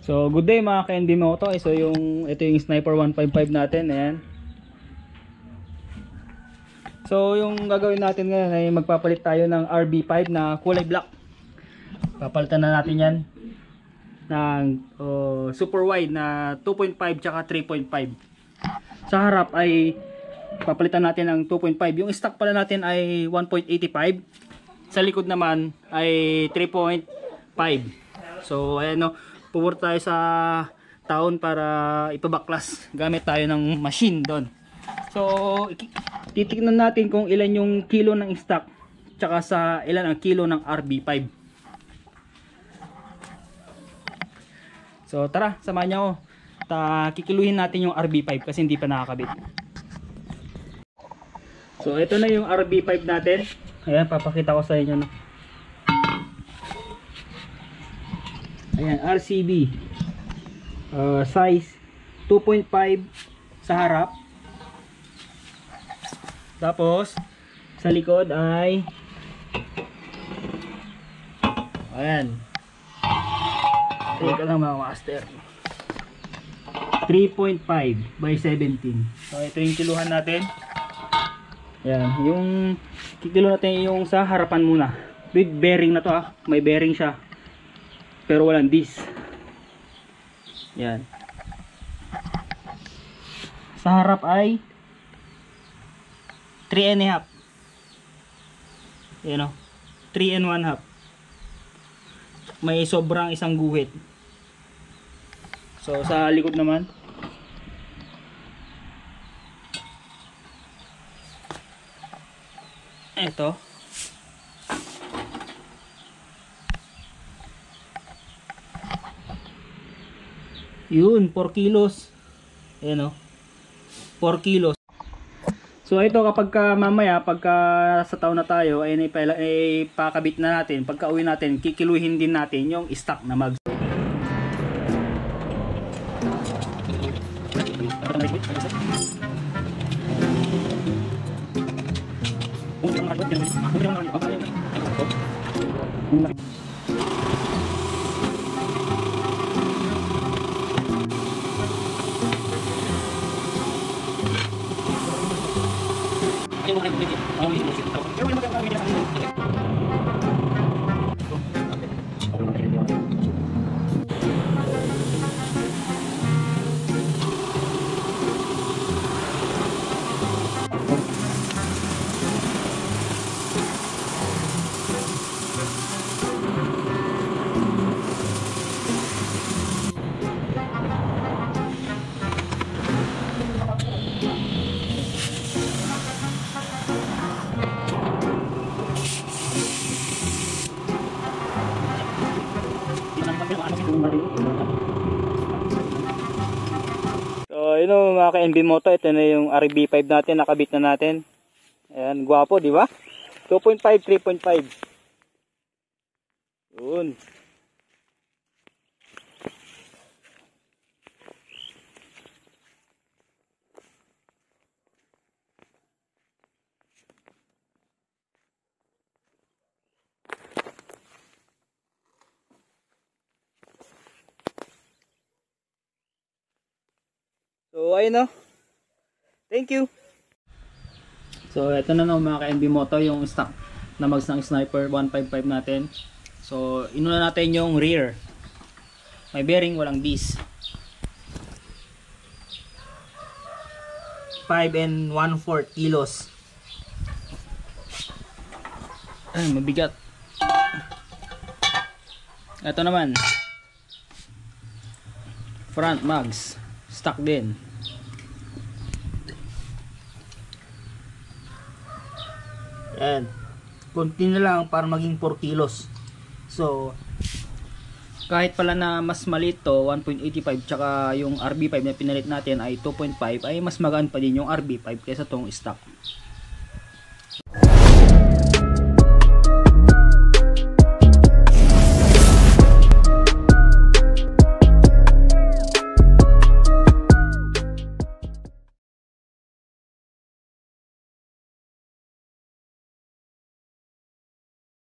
So good day mga ka-NB Moto. So ito yung Sniper 155 natin. Ayan. So yung gagawin natin ngayon ay magpapalit tayo ng RB5 na kulay black. Papalitan na natin yan ng super wide na 2.5 tsaka 3.5. Sa harap ay papalitan natin ng 2.5. Yung stock pala natin ay 1.85. Sa likod naman ay 3.5. So ayan no, pupunta tayo sa town para ipabaklas. Gamit tayo ng machine doon. So titignan natin kung ilan yung kilo ng stock tsaka sa ilan ang kilo ng RB5. So tara, samahan niyo ako. Kikiluhin natin yung RB5 kasi hindi pa nakakabit. So ito na yung RB5 natin. Ayan, papakita ko sa inyo no. Ayan, RCB size 2.5 sa harap. Tapos sa likod ay ayan, teka lang mga master, 3.5 by 17. So ito yung kiluhan natin. Ayan, yung kikilo natin yung sa harapan muna. With bearing na to ha. May bearing siya pero walang disc. Ayan. Sa harap ay 3 and a half. Ayan o, 3 and 1 half. May sobrang isang guhit. So sa likod naman ito yun, 4 kilos. Ayan o, 4 kilos. So ito kapag mamaya pagka sa taon na tayo ay pakabit na natin. Pagka uwi natin kikiluhin din natin yung stock na mags. So yun o mga ka-NB Moto, ito na yung RB5 natin, nakabit na natin. Ayan, gwapo di ba? 2.5, 3.5. Yun. So ayun o. Thank you. So ito na no mga ka-NB Moto yung stock na mags ng Sniper 155 natin. So inuna natin yung rear. May bearing, walang disc. 5 and 1/4 kilos. Ay, mabigat. Ito naman front mags, stock din. Ayan, kunti na lang para maging 4 kilos. So kahit pala na mas maliit to 1.85 tsaka yung RB5 na pinalit natin ay 2.5, ay mas magaan pa din yung RB5 kaysa tong stock.